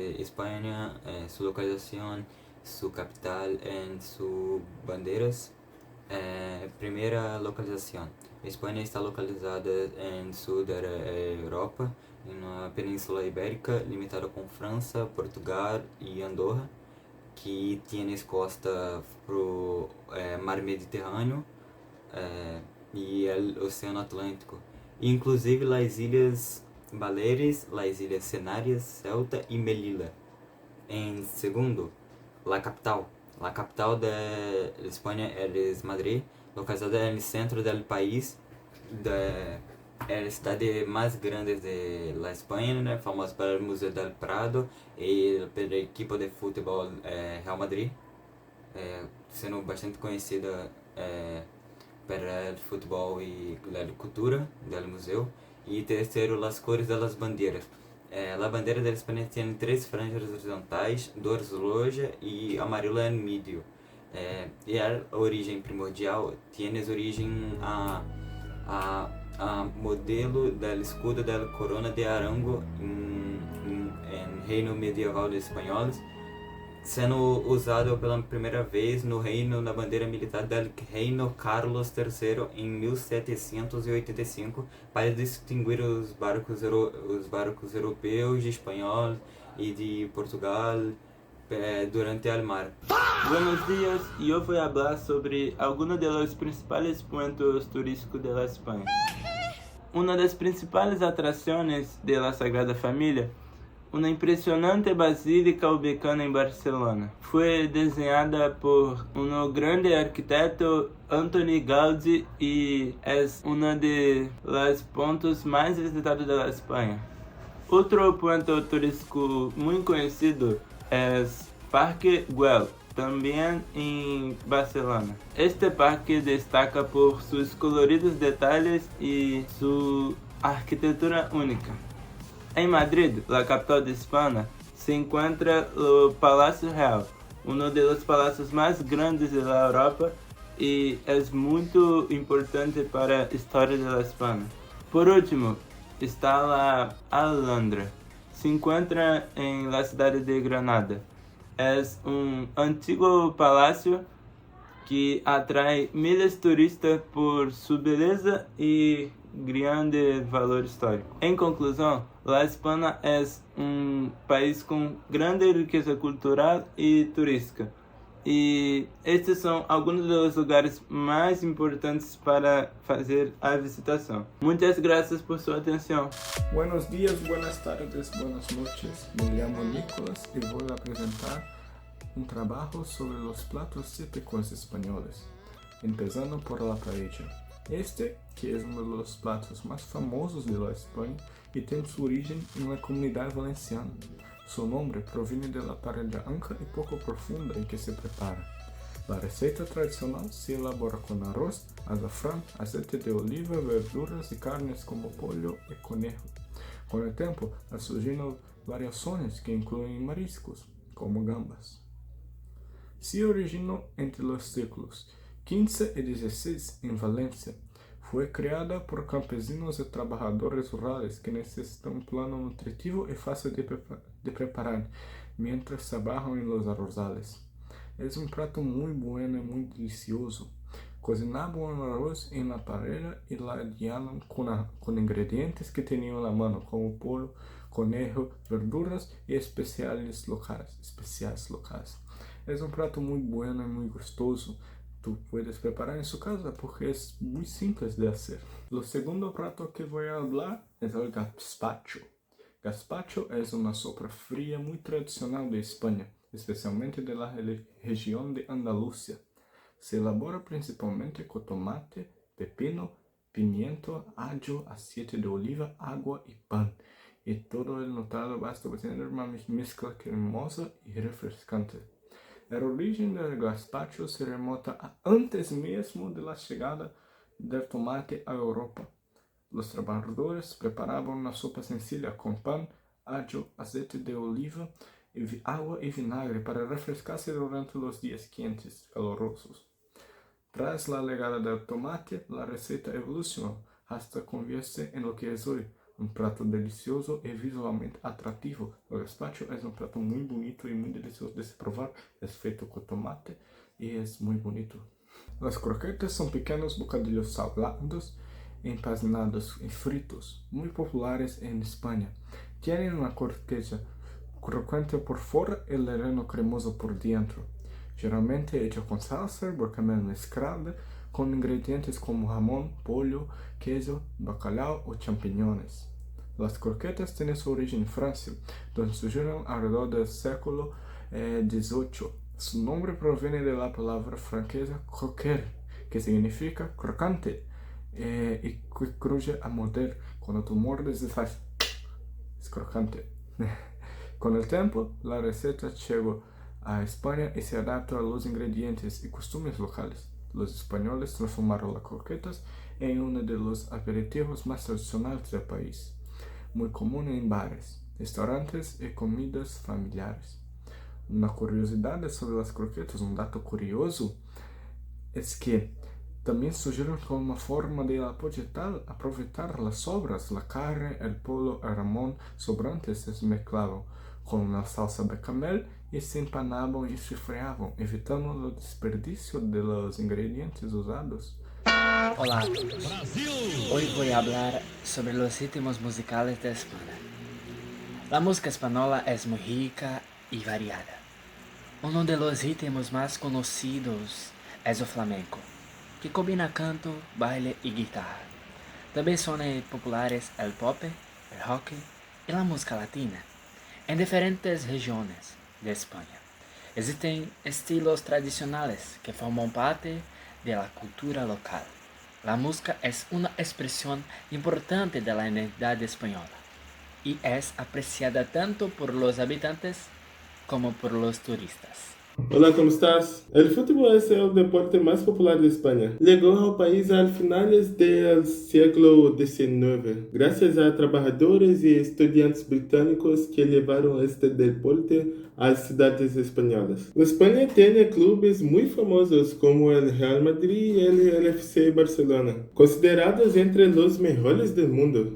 de España, su localización, su capital y sus banderas. Primera localización. España está localizada en sur de Europa, en una península ibérica limitada con Francia, Portugal y Andorra, que tiene costa pro mar Mediterrâneo e o Oceano Atlântico. Inclusive las Ilhas Baleares, las Ilhas Canárias, Ceuta y Melilla. En segundo, la capital. La capital de España es Madrid, localizada en el centro del país, la ciudad más grande de la España, né? Famosa para el Museo del Prado y el equipo de fútbol Real Madrid, sendo bastante conhecida para el fútbol y la cultura del museo. Y tercero, las cores de las banderas. La bandera de Espanha tem três franjas horizontais, duas rojas e amarela em meio. E a origem primordial tem origem a modelo do escudo da corona de Arango em reino medieval dos espanhóis, sendo usado pela primeira vez no reino na bandeira militar do reino Carlos III em 1785 para distinguir os barcos europeus, espanhóis e de Portugal durante o mar. Buenos días, y yo voy a hablar sobre algunos de los principales puntos turísticos de la España. Una de las principales atracciones de la Sagrada Familia, una impresionante basílica ubicada en Barcelona. Fue diseñada por un grande arquitecto, Antoni Gaudí, y es uno de los puntos más visitados de la España. Otro punto turístico muy conocido es Parque Güell, también en Barcelona. Este parque destaca por sus coloridos detalles y su arquitectura única. En Madrid, la capital de España, se encuentra el Palacio Real, uno de los palacios más grandes de la Europa y es muy importante para la historia de la España. Por último, está la Alhambra. Se encuentra en la ciudad de Granada. Es un antiguo palacio que atrae miles de turistas por su belleza y grande valor histórico. En conclusão, la España es un país con grande riqueza cultural y turística. Y estos son algunos de los lugares más importantes para hacer a visitación. Muchas gracias por su atención. Buenos días, buenas tardes, buenas noches. Me llamo Nicolás y voy a presentar un trabajo sobre los platos típicos españoles, empezando por la paella. Este, que es uno de los platos más famosos de la España y tiene su origen en la Comunidad Valenciana. Su nombre proviene de la paella ancha y poco profunda en que se prepara. La receta tradicional se elabora con arroz, azafrán, aceite de oliva, verduras y carnes como pollo y conejo. Con el tiempo han surgido variaciones que incluyen mariscos, como gambas. Se originó entre los siglos XV y XVI en Valencia. Fue creada por campesinos y trabajadores rurales que necesitan un plano nutritivo y fácil de preparar mientras trabajan en los arrozales. Es un plato muy bueno y muy delicioso. Cocinaban el arroz en la parrilla y la hallaban con ingredientes que tenían a la mano, como pollo, conejo, verduras y especias locales. Es un plato muy bueno y muy gustoso. Tú puedes preparar en su casa porque es muy simple de hacer. Lo segundo plato que voy a hablar es el gazpacho. Gazpacho es una sopa fría muy tradicional de España, especialmente de la región de Andalucía. Se elabora principalmente con tomate, pepino, pimiento, ajo, aceite de oliva, agua y pan. Y todo el notado basta obtener una mezcla cremosa y refrescante. El origen del gazpacho se remonta a antes mismo de la llegada del tomate a Europa. Los trabajadores preparaban una sopa sencilla con pan, ajo, aceite de oliva, agua y vinagre para refrescarse durante los días quentes, calurosos. Tras la llegada del tomate, la receta evolucionó hasta convertirse en lo que es hoy, um prato delicioso e visualmente atrativo. O gazpacho é um prato muito bonito e muito delicioso de se provar. É feito com tomate e é muito bonito. Las croquetas são pequenos bocadilhos salados, empanados e fritos, muito populares em Espanha. Tienen uma corteza crocante por fora e el relleno cremoso por dentro. Geralmente hecho com salsa, guacamole mezclada, com ingredientes como jamón, pollo, queso, bacalhau o champiñones. Las croquetas tienen su origen en Francia, donde surgieron alrededor del século XVIII. Su nombre proviene de la palabra francesa croquer, que significa crocante, y que cruje a morder. Cuando tú muerdes, es crocante. Con el tiempo, la receta llegó a España y se adaptó a los ingredientes y costumbres locales. Los españoles transformaron las croquetas en uno de los aperitivos más tradicionales del país, muy común en bares, restaurantes y comidas familiares. Una curiosidad sobre las croquetas, un dato curioso, es que también surgieron como una forma de aprovechar las sobras, la carne, el pollo, el jamón sobrantes se mezclaban con una salsa bechamel y se empanaban y se friaban, evitando el desperdicio de los ingredientes usados. Hola a todos. Hoy voy a hablar sobre los ritmos musicales de España. La música española es muy rica y variada. Uno de los ritmos más conocidos es el flamenco, que combina canto, baile y guitarra. También son populares el pop, el rock y la música latina. En diferentes regiones de España existen estilos tradicionales que forman parte de la cultura local. La música es una expresión importante de la identidad española y es apreciada tanto por los habitantes como por los turistas. Hola, ¿cómo estás? El fútbol es el deporte más popular de España. Llegó al país a finales del siglo XIX, gracias a trabajadores y estudiantes británicos que llevaron este deporte a las ciudades españolas. España tiene clubes muy famosos como el Real Madrid y el FC Barcelona, considerados entre los mejores del mundo.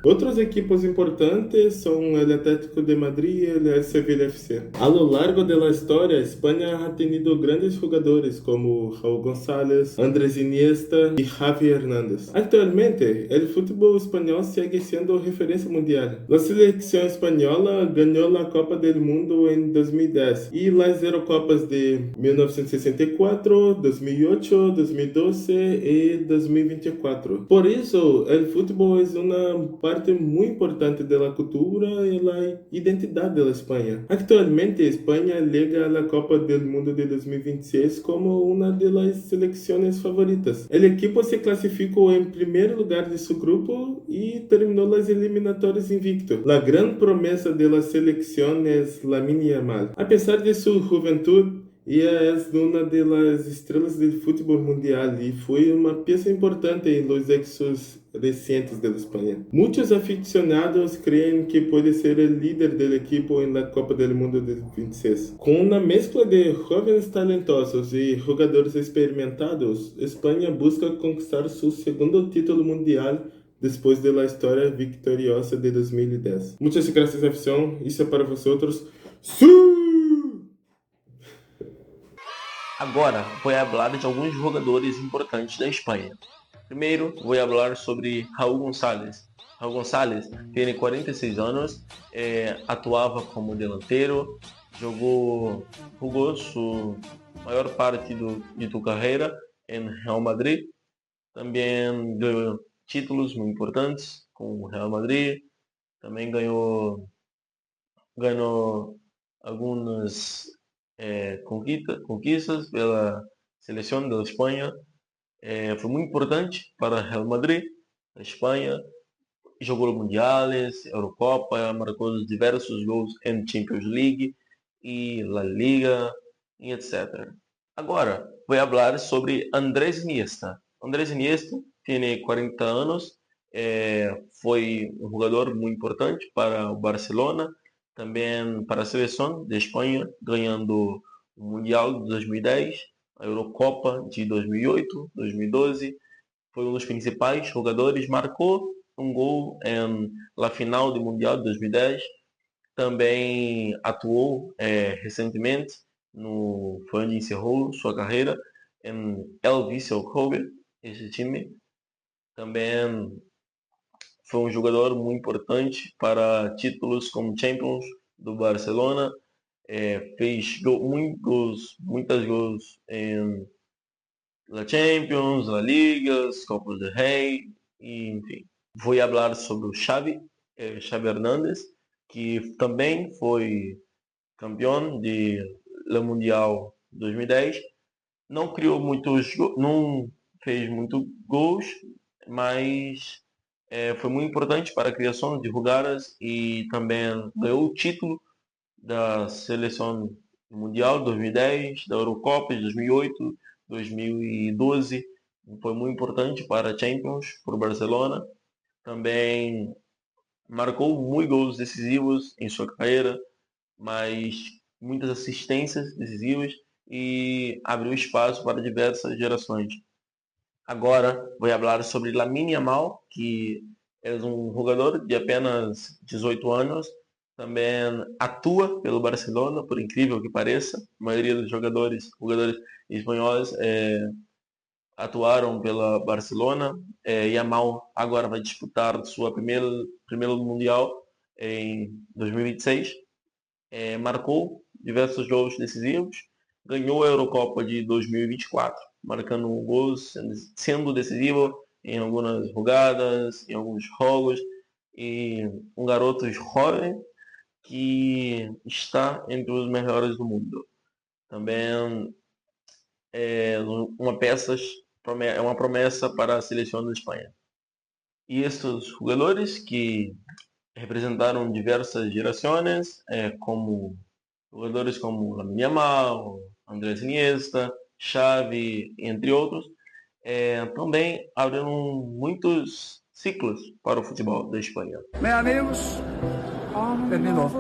Otros equipos importantes son el Atlético de Madrid y el Sevilla FC. A lo largo de la historia, España ha tenido grandes jugadores como Raúl González, Andrés Iniesta y Javi Hernández. Actualmente, el fútbol español sigue siendo referencia mundial. La selección española ganó la Copa del Mundo en 2010 y las Eurocopas de 1964, 2008, 2012 y 2024. Por eso, el fútbol es una parte muy importante de la cultura y la identidad de la España. Actualmente, España llega a la Copa del Mundo de 2026 como una de las selecciones favoritas. El equipo se clasificó en primer lugar de su grupo y terminó las eliminatorias invicto. La gran promesa de la selección es Lamine Yamal. A pesar de su juventud, ella es una de las estrellas del fútbol mundial y fue una pieza importante en los éxitos recientes de España. Muchos aficionados creen que puede ser el líder del equipo en la Copa del Mundo de 2026. Con una mezcla de jóvenes talentosos y jugadores experimentados, España busca conquistar su segundo título mundial después de la historia victoriosa de 2010. Muchas gracias, afición. Isso é para vosotros. ¡Sí! Agora vou falar de alguns jogadores importantes da Espanha. Primeiro, vou falar sobre Raúl González. Raúl González tem 46 anos, atuava como delanteiro, jogou sua maior parte de sua carreira em Real Madrid. Também ganhou títulos muito importantes com o Real Madrid. Também ganhou algumas conquistas pela seleção da Espanha. Foi muito importante para o Real Madrid, a Espanha. Jogou mundiais, Eurocopa, marcou diversos gols em Champions League e La Liga, e etc. Agora, vou falar sobre Andrés Iniesta. Andrés Iniesta tem 40 anos, foi um jogador muito importante para o Barcelona, também para a seleção de Espanha, ganhando o Mundial de 2010, a Eurocopa de 2008, 2012. Foi um dos principais jogadores, marcou um gol na final do Mundial de 2010. Também atuou recentemente foi onde encerrou sua carreira em El Vissel Kobe, esse time. Também foi um jogador muito importante para títulos como Champions do Barcelona. Fez muitos gols em La Champions, La Liga, Copas del Rey, e, enfim. Vou falar sobre o Xavi Hernández, que também foi campeão do Mundial 2010. Não fez muitos gols, mas foi muito importante para a criação de jogadas e também ganhou o título da seleção mundial 2010, da Eurocopa de 2008, 2012. Foi muito importante para a Champions, para o Barcelona. Também marcou muitos gols decisivos em sua carreira, mas muitas assistências decisivas e abriu espaço para diversas gerações. Agora vou falar sobre Lamine Yamal, que é um jogador de apenas 18 anos. Também atua pelo Barcelona, por incrível que pareça. A maioria dos jogadores espanhóis atuaram pela Barcelona. Yamal agora vai disputar sua primeiro Mundial em 2026. Marcou diversos gols decisivos. Ganhou a Eurocopa de 2024, marcando gols, sendo decisivo em algumas jogadas, em alguns jogos. E um garoto jovem que está entre os melhores do mundo. Também é uma promessa para a seleção da Espanha. E estes jogadores que representaram diversas gerações, como jogadores como Lamine Yamal, Andrés Iniesta, Xavi, entre outros, também abriram muitos ciclos para o futebol da Espanha. Meus amigos, terminou.